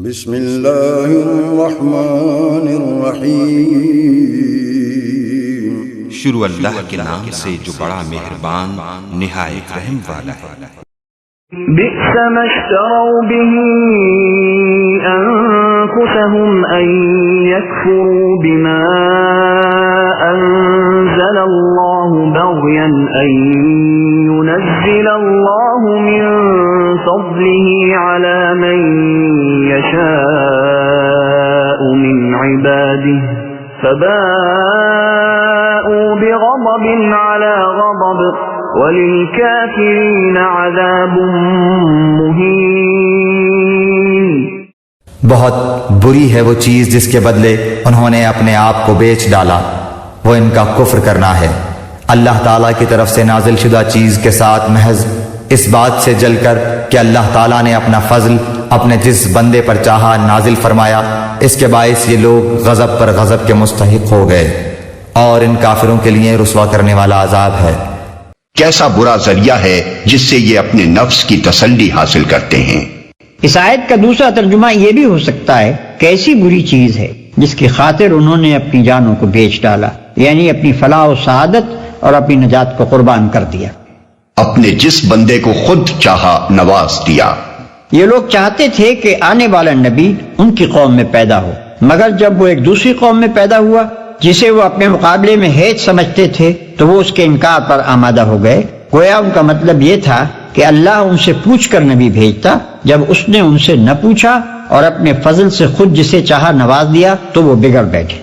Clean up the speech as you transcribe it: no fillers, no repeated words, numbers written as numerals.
بسم اللہ الرحمن الرحیم، شروع اللہ کے نام سے جو بڑا مہربان نہایت رحم والا ہے۔ بئس ما اشتروا به أنفسهم أن يكفروا بما أنزل الله بغيا أن ينزل الله من فضله على من يشاء من عباده فباءوا بغضب على غضب وَلِلْكَافِرِينَ عَذَابٌ مُّهِينٌ۔ بہت بری ہے وہ چیز جس کے بدلے انہوں نے اپنے آپ کو بیچ ڈالا، وہ ان کا کفر کرنا ہے اللہ تعالیٰ کی طرف سے نازل شدہ چیز کے ساتھ محض اس بات سے جل کر کہ اللہ تعالیٰ نے اپنا فضل اپنے جس بندے پر چاہا نازل فرمایا، اس کے باعث یہ لوگ غضب پر غضب کے مستحق ہو گئے، اور ان کافروں کے لیے رسوا کرنے والا عذاب ہے۔ کیسا برا ذریعہ ہے جس سے یہ اپنے نفس کی تسلی حاصل کرتے ہیں۔ اس آیت کا دوسرا ترجمہ یہ بھی ہو سکتا ہے کہ ایسی بری چیز ہے جس کی خاطر انہوں نے اپنی جانوں کو بیچ ڈالا، یعنی اپنی فلاح و سعادت اور اپنی نجات کو قربان کر دیا۔ اپنے جس بندے کو خود چاہا نواز دیا۔ یہ لوگ چاہتے تھے کہ آنے والا نبی ان کی قوم میں پیدا ہو، مگر جب وہ ایک دوسری قوم میں پیدا ہوا جسے وہ اپنے مقابلے میں ہیچ سمجھتے تھے تو وہ اس کے انکار پر آمادہ ہو گئے۔ گویا ان کا مطلب یہ تھا کہ اللہ ان سے پوچھ کر نبی بھیجتا، جب اس نے ان سے نہ پوچھا اور اپنے فضل سے خود جسے چاہا نواز دیا تو وہ بگڑ بیٹھے۔